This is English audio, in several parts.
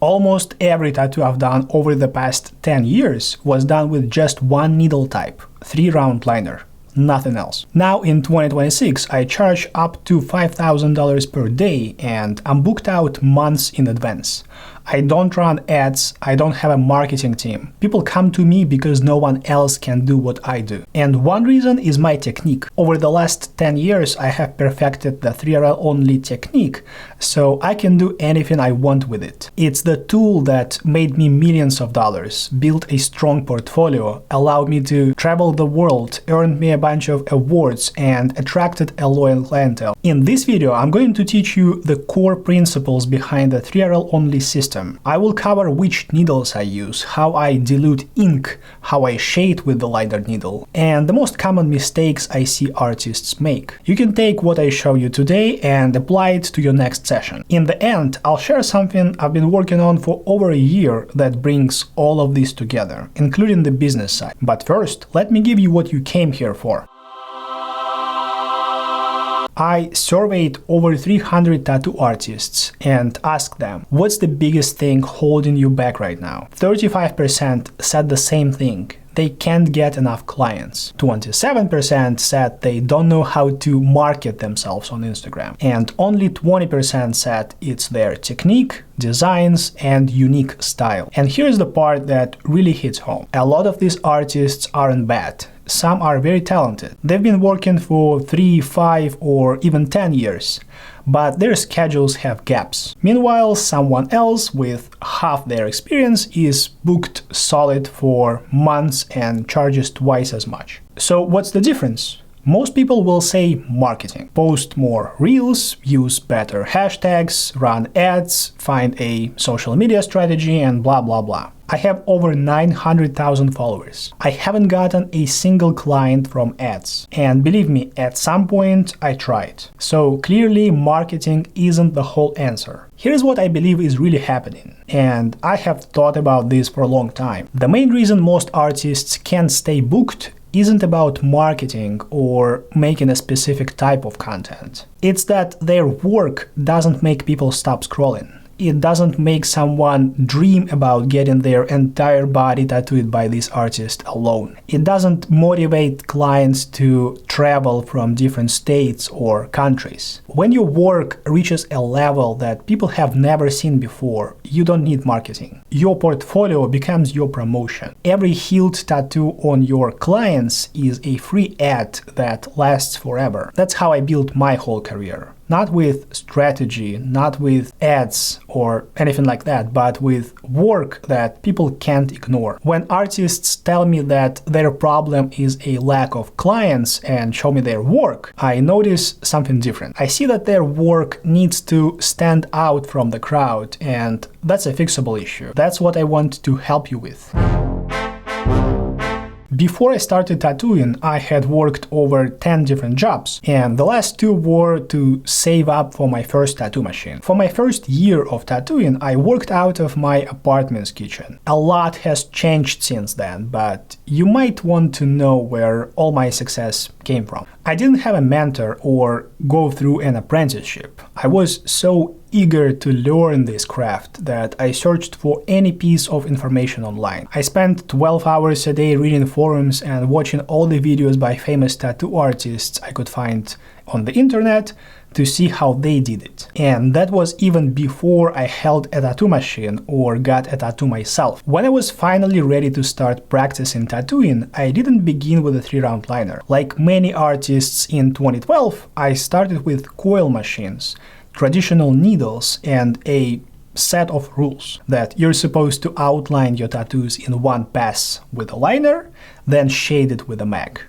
Almost every tattoo I've done over the past 10 years was done with just one needle type, 3-round liner. Nothing else. Now in 2026, I charge up to $5,000 per day and I'm booked out months in advance. I don't run ads, I don't have a marketing team. People come to me because no one else can do what I do. And one reason is my technique. Over the last 10 years, I have perfected the 3RL only technique, so I can do anything I want with it. It's the tool that made me millions of dollars, built a strong portfolio, allowed me to travel the world, earned me a bunch of awards, and attracted a loyal clientele. In this video, I'm going to teach you the core principles behind the 3RL only system. I will cover which needles I use, how I dilute ink, how I shade with the liner needle, and the most common mistakes I see artists make. You can take what I show you today and apply it to your next session. In the end, I'll share something I've been working on for over a year that brings all of this together, including the business side. But first, let me give you what you came here for. I surveyed over 300 tattoo artists and asked them, what's the biggest thing holding you back right now? 35% said the same thing. They can't get enough clients. 27% said they don't know how to market themselves on Instagram. And only 20% said it's their technique, designs, and unique style. And here's the part that really hits home. A lot of these artists aren't bad. Some are very talented. They've been working for 3, 5, or even 10 years, but their schedules have gaps. Meanwhile, someone else with half their experience is booked solid for months and charges twice as much. So what's the difference? Most people will say marketing. Post more reels, use better hashtags, run ads, find a social media strategy, and blah blah blah. I have over 900,000 followers. I haven't gotten a single client from ads. And believe me, at some point I tried. So clearly marketing isn't the whole answer. Here's what I believe is really happening. And I have thought about this for a long time. The main reason most artists can't stay booked isn't about marketing or making a specific type of content. It's that their work doesn't make people stop scrolling. It doesn't make someone dream about getting their entire body tattooed by this artist alone. It doesn't motivate clients to travel from different states or countries. When your work reaches a level that people have never seen before, you don't need marketing. Your portfolio becomes your promotion. Every healed tattoo on your clients is a free ad that lasts forever. That's how I built my whole career. Not with strategy, not with ads or anything like that, but with work that people can't ignore. When artists tell me that their problem is a lack of clients and show me their work, I notice something different. I see that their work needs to stand out from the crowd, and that's a fixable issue. That's what I want to help you with. Before I started tattooing, I had worked over 10 different jobs, and the last 2 were to save up for my first tattoo machine. For my first year of tattooing, I worked out of my apartment's kitchen. A lot has changed since then, but you might want to know where all my success came from. I didn't have a mentor or go through an apprenticeship. I was so eager to learn this craft that I searched for any piece of information online. I spent 12 hours a day reading forums and watching all the videos by famous tattoo artists I could find on the internet to see how they did it. And that was even before I held a tattoo machine or got a tattoo myself. When I was finally ready to start practicing tattooing, I didn't begin with a 3-round liner. Like many artists in 2012, I started with coil machines, traditional needles, and a set of rules that you're supposed to outline your tattoos in one pass with a liner, then shade it with a mag.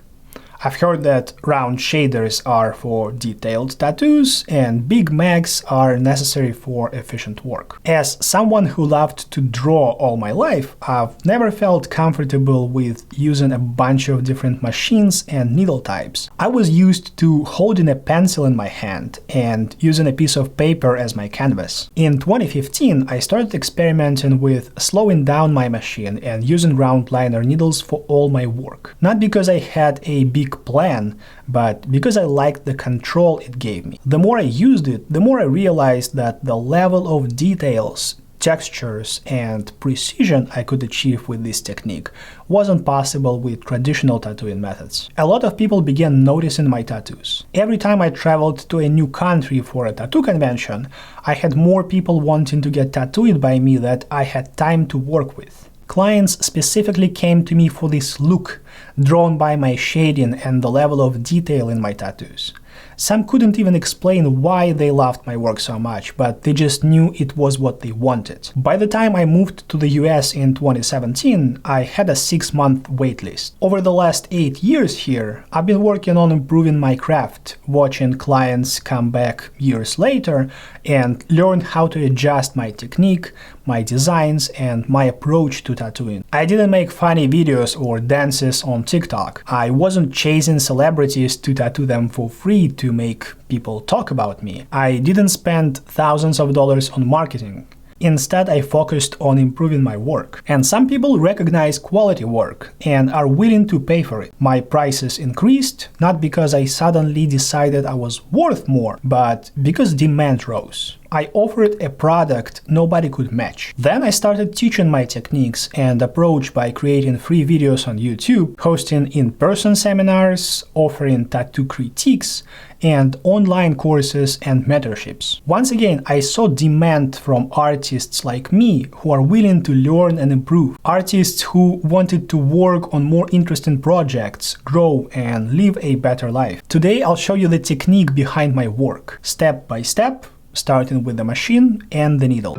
I've heard that round shaders are for detailed tattoos and big mags are necessary for efficient work. As someone who loved to draw all my life, I've never felt comfortable with using a bunch of different machines and needle types. I was used to holding a pencil in my hand and using a piece of paper as my canvas. In 2015, I started experimenting with slowing down my machine and using round liner needles for all my work. Not because I had a big plan, but because I liked the control it gave me. The more I used it, the more I realized that the level of details textures and precision I could achieve with this technique wasn't possible with traditional tattooing methods. A lot of people began noticing my tattoos. Every time I traveled to a new country for a tattoo convention, I had more people wanting to get tattooed by me that I had time to work with. Clients specifically came to me for this look, drawn by my shading and the level of detail in my tattoos. Some couldn't even explain why they loved my work so much, but they just knew it was what they wanted. By the time I moved to the US in 2017, I had a 6-month waitlist. Over the last 8 years here, I've been working on improving my craft, watching clients come back years later, and learn how to adjust my technique, my designs, and my approach to tattooing. I didn't make funny videos or dances on TikTok. I wasn't chasing celebrities to tattoo them for free to make people talk about me. I didn't spend thousands of dollars on marketing. Instead, I focused on improving my work. And some people recognize quality work and are willing to pay for it. My prices increased, not because I suddenly decided I was worth more, but because demand rose. I offered a product nobody could match. Then I started teaching my techniques and approach by creating free videos on YouTube, hosting in-person seminars, offering tattoo critiques, and online courses and mentorships. Once again, I saw demand from artists like me who are willing to learn and improve. Artists who wanted to work on more interesting projects, grow, and live a better life. Today, I'll show you the technique behind my work, step by step, starting with the machine and the needle.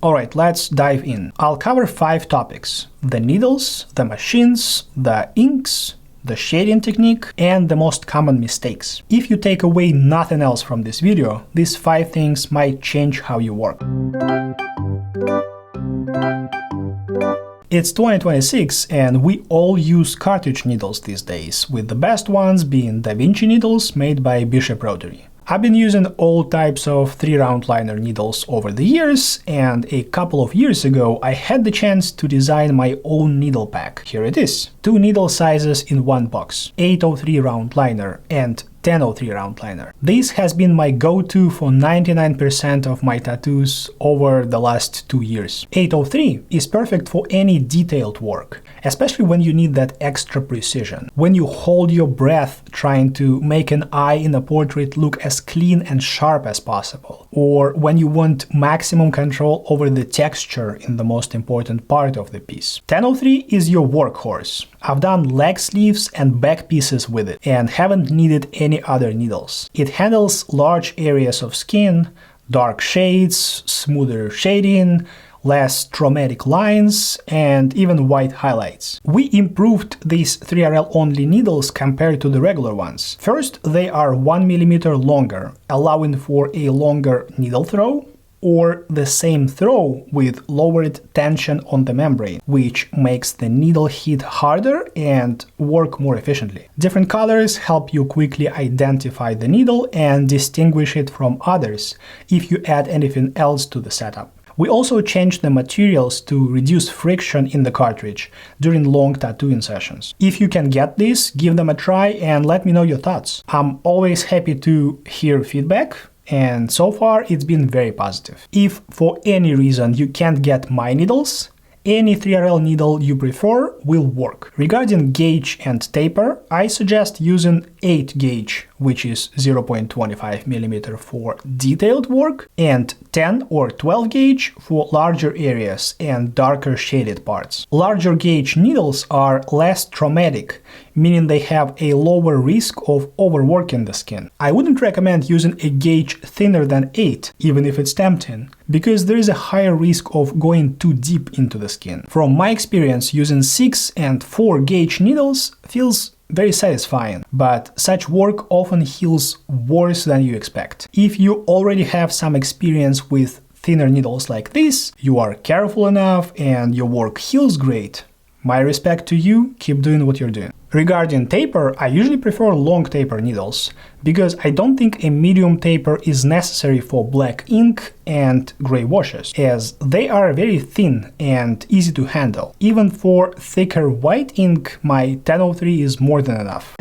Alright, let's dive in. I'll cover 5 topics: the needles, the machines, the inks, the shading technique, and the most common mistakes. If you take away nothing else from this video, these 5 things might change how you work. It's 2026 and we all use cartridge needles these days, with the best ones being Da Vinci needles made by Bishop Rotary. I've been using all types of 3-round liner needles over the years, and a couple of years ago I had the chance to design my own needle pack. Here it is. 2 needle sizes in one box, 803 round liner and 1003 round liner. This has been my go-to for 99% of my tattoos over the last 2 years. 803 is perfect for any detailed work, especially when you need that extra precision. When you hold your breath trying to make an eye in a portrait look as clean and sharp as possible, or when you want maximum control over the texture in the most important part of the piece. 1003 is your workhorse. I've done leg sleeves and back pieces with it and haven't needed any other needles. It handles large areas of skin, dark shades, smoother shading, less traumatic lines, and even white highlights. We improved these 3RL only needles compared to the regular ones. First, they are 1 mm longer, allowing for a longer needle throw, or the same throw with lowered tension on the membrane, which makes the needle hit harder and work more efficiently. Different colors help you quickly identify the needle and distinguish it from others if you add anything else to the setup. We also changed the materials to reduce friction in the cartridge during long tattooing sessions. If you can get this, give them a try and let me know your thoughts. I'm always happy to hear feedback, and so far it's been very positive. If for any reason you can't get my needles, any 3RL needle you prefer will work. Regarding gauge and taper, I suggest using 8 gauge, which is 0.25 mm for detailed work, and 10 or 12 gauge for larger areas and darker shaded parts. Larger gauge needles are less traumatic, meaning they have a lower risk of overworking the skin. I wouldn't recommend using a gauge thinner than 8, even if it's tempting, because there is a higher risk of going too deep into the skin. From my experience, using 6 and 4 gauge needles feels very satisfying, but such work often heals worse than you expect. If you already have some experience with thinner needles like this, you are careful enough, and your work heals great, my respect to you, keep doing what you're doing. Regarding taper, I usually prefer long taper needles, because I don't think a medium taper is necessary for black ink and gray washes, as they are very thin and easy to handle. Even for thicker white ink, my 1003 is more than enough.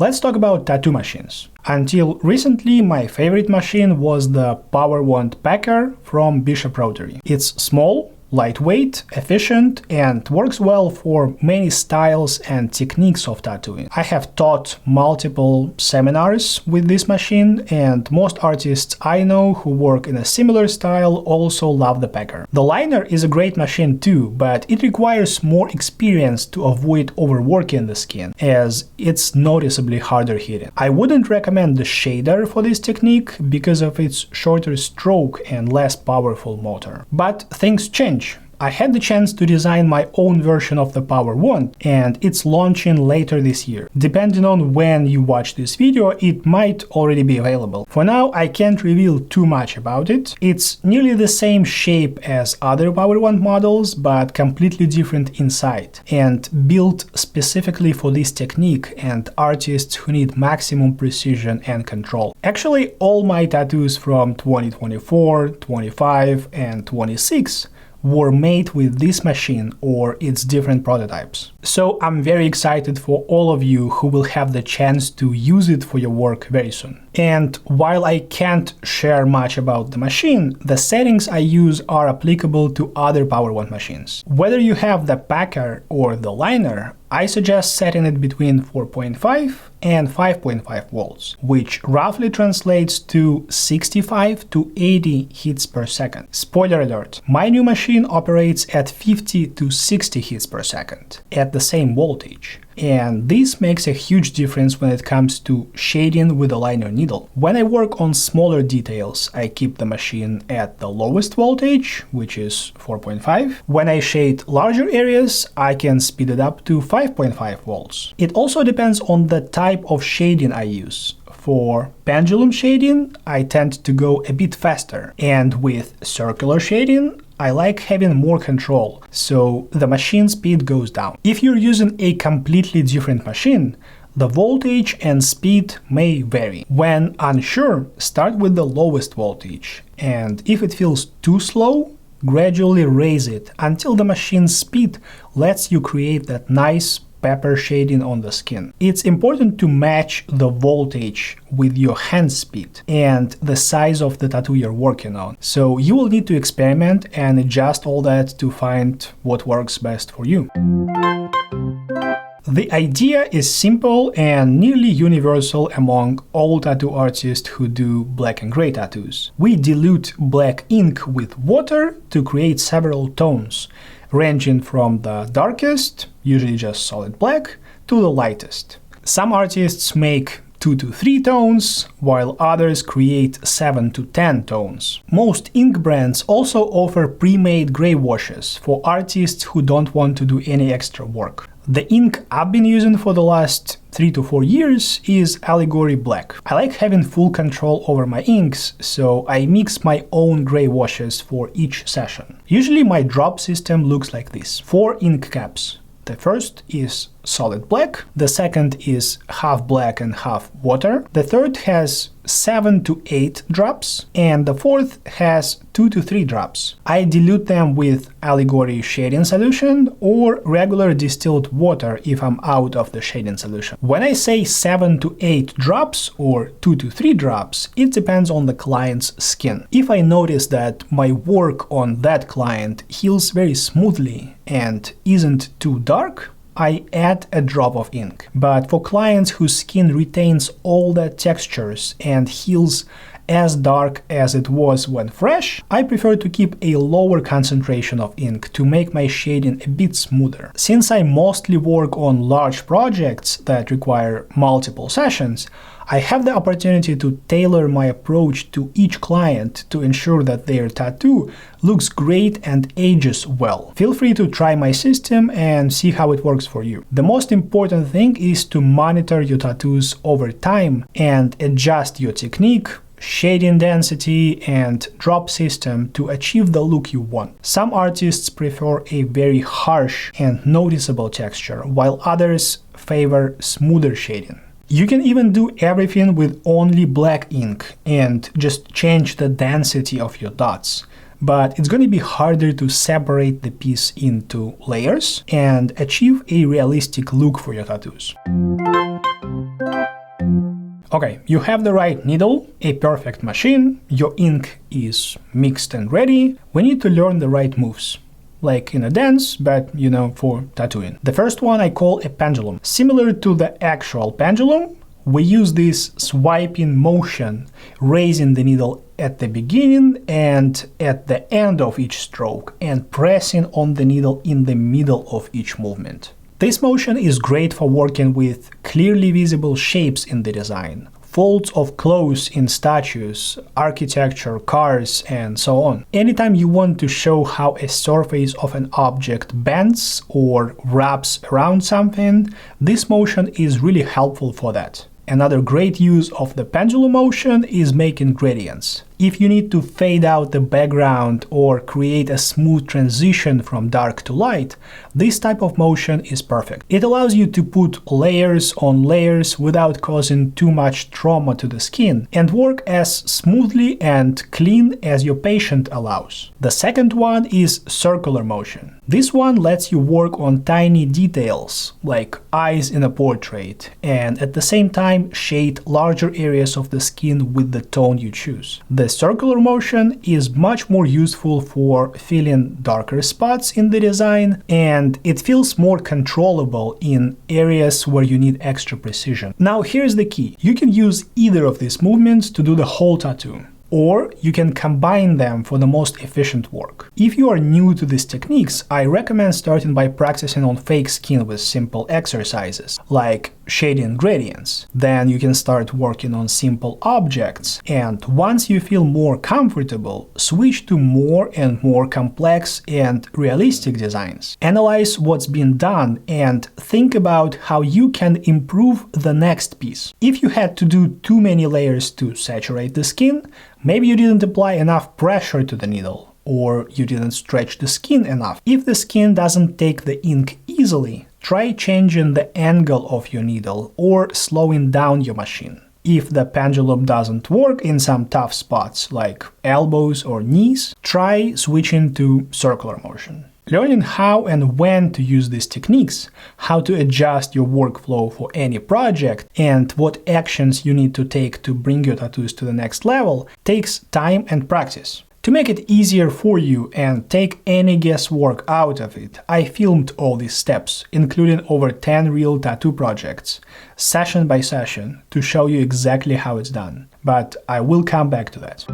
Let's talk about tattoo machines. Until recently, my favorite machine was the Power Wand Packer from Bishop Rotary. It's small, lightweight, efficient, and works well for many styles and techniques of tattooing. I have taught multiple seminars with this machine, and most artists I know who work in a similar style also love the Packer. The liner is a great machine too, but it requires more experience to avoid overworking the skin, as it's noticeably harder hitting. I wouldn't recommend the shader for this technique because of its shorter stroke and less powerful motor. But things change. I had the chance to design my own version of the Power Wand, and it's launching later this year. Depending on when you watch this video, it might already be available. For now, I can't reveal too much about it. It's nearly the same shape as other Power Wand models, but completely different inside, and built specifically for this technique and artists who need maximum precision and control. Actually, all my tattoos from 2024, 25, and 26 were made with this machine or its different prototypes. So I'm very excited for all of you who will have the chance to use it for your work very soon. And while I can't share much about the machine, the settings I use are applicable to other Power Wand machines. Whether you have the Packer or the liner, I suggest setting it between 4.5 and 5.5 volts, which roughly translates to 65 to 80 hits per second. Spoiler alert, my new machine operates at 50 to 60 hits per second at the same voltage. And this makes a huge difference when it comes to shading with a liner needle. When I work on smaller details, I keep the machine at the lowest voltage, which is 4.5. When I shade larger areas, I can speed it up to 5.5 volts. It also depends on the type of shading I use. For pendulum shading, I tend to go a bit faster, and with circular shading, I like having more control, so the machine speed goes down. If you're using a completely different machine, the voltage and speed may vary. When unsure, start with the lowest voltage, and if it feels too slow, gradually raise it until the machine's speed lets you create that nice pepper shading on the skin. It's important to match the voltage with your hand speed and the size of the tattoo you're working on. So you will need to experiment and adjust all that to find what works best for you. The idea is simple and nearly universal among all tattoo artists who do black and gray tattoos. We dilute black ink with water to create several tones, ranging from the darkest, usually just solid black, to the lightest. Some artists make 2 to 3 tones, while others create 7 to 10 tones. Most ink brands also offer pre-made gray washes for artists who don't want to do any extra work. The ink I've been using for the last 3 to 4 years is Allegory Black. I like having full control over my inks, so I mix my own gray washes for each session. Usually my drop system looks like this: 4 ink caps. The first is solid black, the second is half black and half water, the third has 7 to 8 drops, and the fourth has 2 to 3 drops. I dilute them with Allegory shading solution or regular distilled water if I'm out of the shading solution. When I say 7 to 8 drops or 2 to 3 drops, it depends on the client's skin. If I notice that my work on that client heals very smoothly and isn't too dark, I add a drop of ink. But for clients whose skin retains all the textures and heals as dark as it was when fresh, I prefer to keep a lower concentration of ink to make my shading a bit smoother. Since I mostly work on large projects that require multiple sessions, I have the opportunity to tailor my approach to each client to ensure that their tattoo looks great and ages well. Feel free to try my system and see how it works for you. The most important thing is to monitor your tattoos over time and adjust your technique, shading density, and drop system to achieve the look you want. Some artists prefer a very harsh and noticeable texture, while others favor smoother shading. You can even do everything with only black ink and just change the density of your dots. But it's going to be harder to separate the piece into layers and achieve a realistic look for your tattoos. Okay, you have the right needle, a perfect machine, your ink is mixed and ready. We need to learn the right moves. Like in a dance, but for tattooing. The first one I call a pendulum. Similar to the actual pendulum, we use this swiping motion, raising the needle at the beginning and at the end of each stroke, and pressing on the needle in the middle of each movement. This motion is great for working with clearly visible shapes in the design, folds of clothes in statues, architecture, cars, and so on. Anytime you want to show how a surface of an object bends or wraps around something, this motion is really helpful for that. Another great use of the pendulum motion is making gradients. If you need to fade out the background or create a smooth transition from dark to light, this type of motion is perfect. It allows you to put layers on layers without causing too much trauma to the skin and work as smoothly and clean as your patient allows. The second one is circular motion. This one lets you work on tiny details, like eyes in a portrait, and at the same time shade larger areas of the skin with the tone you choose. The circular motion is much more useful for filling darker spots in the design, and it feels more controllable in areas where you need extra precision. Now here's the key. You can use either of these movements to do the whole tattoo, or you can combine them for the most efficient work. If you are new to these techniques, I recommend starting by practicing on fake skin with simple exercises, like shading gradients. Then you can start working on simple objects, and once you feel more comfortable, switch to more and more complex and realistic designs. Analyze what's been done and think about how you can improve the next piece. If you had to do too many layers to saturate the skin, maybe you didn't apply enough pressure to the needle, or you didn't stretch the skin enough. If the skin doesn't take the ink easily, try changing the angle of your needle or slowing down your machine. If the pendulum doesn't work in some tough spots like elbows or knees, try switching to circular motion. Learning how and when to use these techniques, how to adjust your workflow for any project, and what actions you need to take to bring your tattoos to the next level takes time and practice. To make it easier for you and take any guesswork out of it, I filmed all these steps, including over 10 real tattoo projects, session by session, to show you exactly how it's done. But I will come back to that.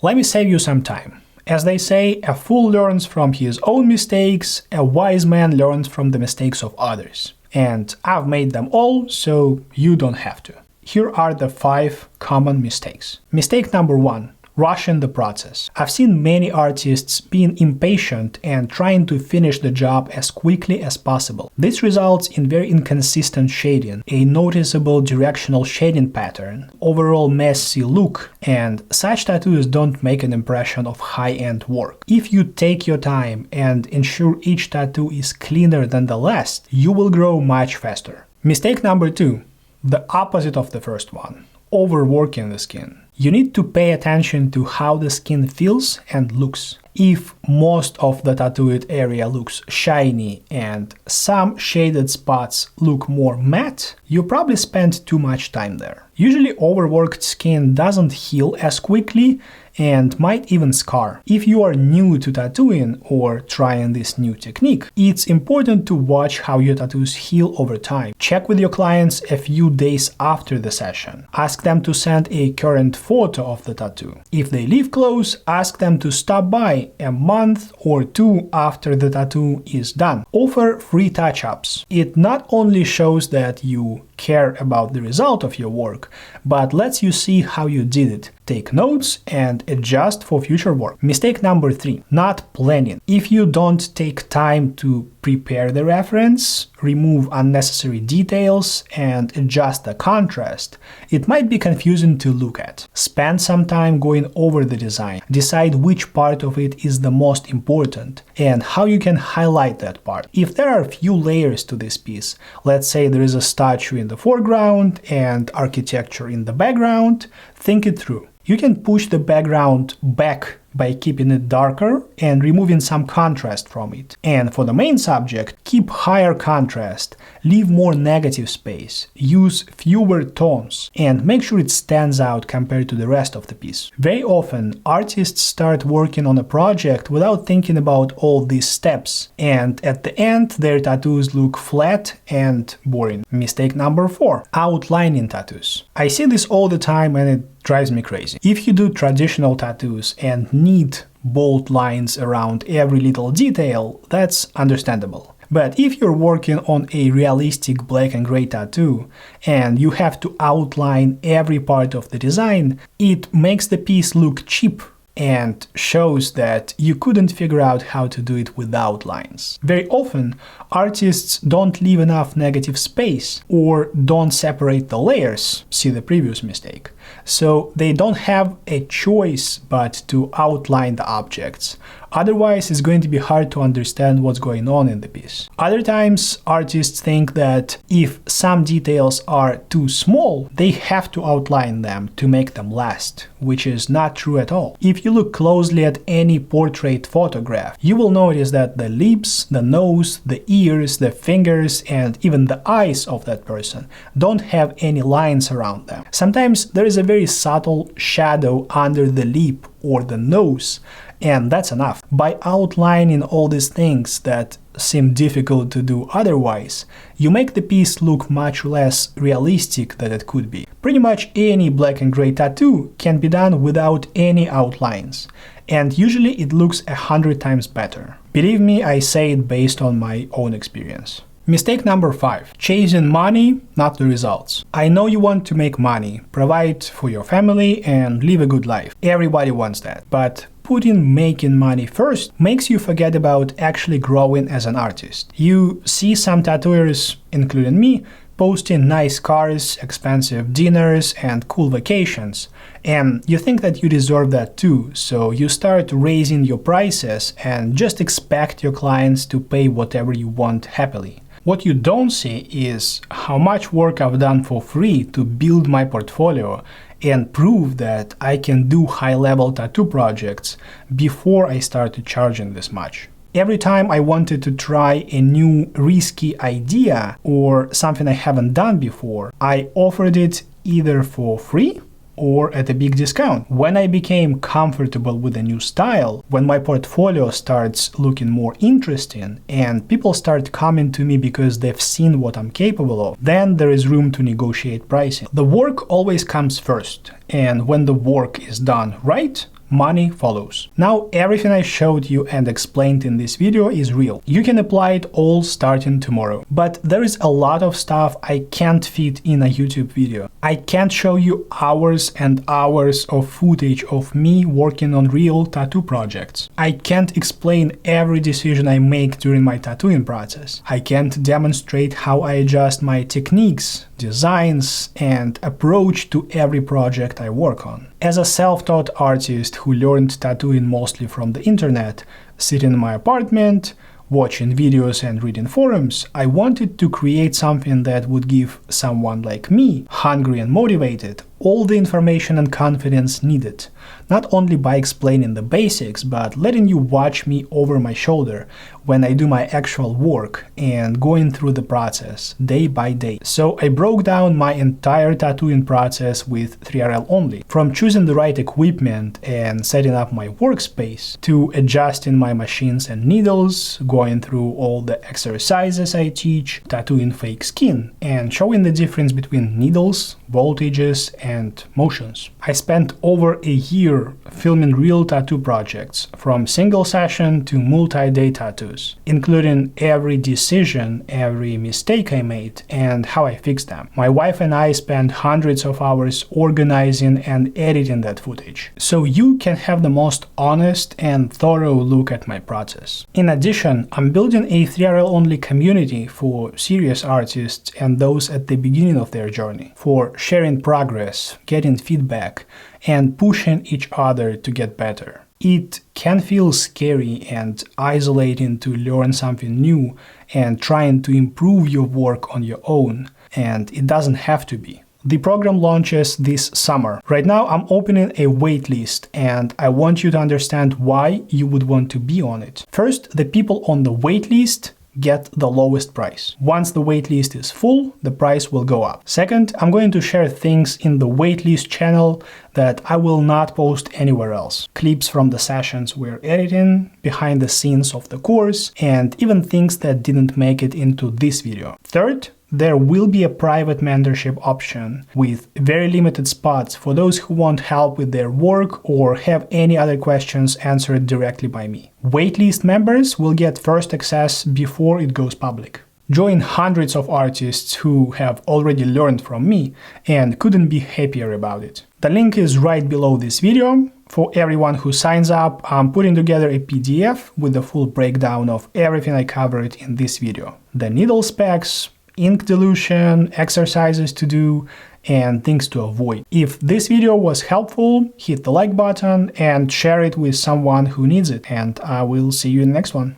Let me save you some time. As they say, a fool learns from his own mistakes, a wise man learns from the mistakes of others. And I've made them all, so you don't have to. Here are the 5 common mistakes. Mistake number 1. Rushing the process. I've seen many artists being impatient and trying to finish the job as quickly as possible. This results in very inconsistent shading, a noticeable directional shading pattern, overall messy look, and such tattoos don't make an impression of high-end work. If you take your time and ensure each tattoo is cleaner than the last, you will grow much faster. Mistake number 2. The opposite of the first one. Overworking the skin. You need to pay attention to how the skin feels and looks. If most of the tattooed area looks shiny and some shaded spots look more matte, you probably spent too much time there. Usually overworked skin doesn't heal as quickly and might even scar. If you are new to tattooing or trying this new technique, it's important to watch how your tattoos heal over time. Check with your clients a few days after the session. Ask them to send a current photo of the tattoo. If they live close, ask them to stop by a month or 2 after the tattoo is done. Offer free touch-ups. It not only shows that you care about the result of your work, but lets you see how you did it. Take notes and adjust for future work. Mistake number 3. Not planning. If you don't take time to prepare the reference, remove unnecessary details, and adjust the contrast, it might be confusing to look at. Spend some time going over the design. Decide which part of it is the most important and how you can highlight that part. If there are few layers to this piece, let's say there is a statue in the foreground and architecture in the background, think it through. You can push the background back by keeping it darker and removing some contrast from it. And for the main subject, keep higher contrast, leave more negative space, use fewer tones, and make sure it stands out compared to the rest of the piece. Very often, artists start working on a project without thinking about all these steps, and at the end, their tattoos look flat and boring. Mistake number 4. Outlining tattoos. I see this all the time and it drives me crazy. If you do traditional tattoos and need bold lines around every little detail, that's understandable. But if you're working on a realistic black and gray tattoo and you have to outline every part of the design, it makes the piece look cheap and shows that you couldn't figure out how to do it without lines. Very often, artists don't leave enough negative space or don't separate the layers, see the previous mistake. So they don't have a choice but to outline the objects. Otherwise, it's going to be hard to understand what's going on in the piece. Other times, artists think that if some details are too small, they have to outline them to make them last, which is not true at all. If you look closely at any portrait photograph, you will notice that the lips, the nose, the ears, the fingers, and even the eyes of that person don't have any lines around them. Sometimes there is a very subtle shadow under the lip or the nose, and that's enough. By outlining all these things that seem difficult to do otherwise, you make the piece look much less realistic than it could be. Pretty much any black and gray tattoo can be done without any outlines, and usually it looks 100 times better. Believe me, I say it based on my own experience. Mistake number 5. Chasing money, not the results. I know you want to make money, provide for your family, and live a good life. Everybody wants that. But putting making money first makes you forget about actually growing as an artist. You see some tattooers, including me, posting nice cars, expensive dinners, and cool vacations. And you think that you deserve that too, so you start raising your prices and just expect your clients to pay whatever you want happily. What you don't see is how much work I've done for free to build my portfolio and prove that I can do high-level tattoo projects before I started charging this much. Every time I wanted to try a new risky idea or something I haven't done before, I offered it either for free or at a big discount. When I became comfortable with a new style, when my portfolio starts looking more interesting and people start coming to me because they've seen what I'm capable of, then there is room to negotiate pricing. The work always comes first, and when the work is done right, money follows. Now everything I showed you and explained in this video is real. You can apply it all starting tomorrow. But there is a lot of stuff I can't fit in a YouTube video. I can't show you hours and hours of footage of me working on real tattoo projects. I can't explain every decision I make during my tattooing process. I can't demonstrate how I adjust my techniques, designs, and approach to every project I work on. As a self-taught artist who learned tattooing mostly from the internet, sitting in my apartment, watching videos and reading forums, I wanted to create something that would give someone like me, hungry and motivated, all the information and confidence needed, not only by explaining the basics, but letting you watch me over my shoulder when I do my actual work and going through the process day by day. So I broke down my entire tattooing process with 3RL only, from choosing the right equipment and setting up my workspace, to adjusting my machines and needles, going through all the exercises I teach, tattooing fake skin, and showing the difference between needles, voltages, and motions. I spent over a year filming real tattoo projects, from single session to multi-day tattoos, including every decision, every mistake I made, and how I fixed them. My wife and I spent hundreds of hours organizing and editing that footage, so you can have the most honest and thorough look at my process. In addition, I'm building a 3RL only community for serious artists and those at the beginning of their journey, for sharing progress, getting feedback, and pushing each other to get better. It can feel scary and isolating to learn something new and trying to improve your work on your own, and it doesn't have to be. The program launches this summer. Right now I'm opening a waitlist and I want you to understand why you would want to be on it. First, the people on the waitlist get the lowest price. Once the waitlist is full, the price will go up. Second, I'm going to share things in the waitlist channel that I will not post anywhere else. Clips from the sessions we're editing, behind the scenes of the course, and even things that didn't make it into this video. Third, there will be a private mentorship option with very limited spots for those who want help with their work or have any other questions answered directly by me. Waitlist members will get first access before it goes public. Join hundreds of artists who have already learned from me and couldn't be happier about it. The link is right below this video. For everyone who signs up, I'm putting together a PDF with the full breakdown of everything I covered in this video. The needle specs, ink dilution, exercises to do, and things to avoid. If this video was helpful, hit the like button and share it with someone who needs it, and I will see you in the next one.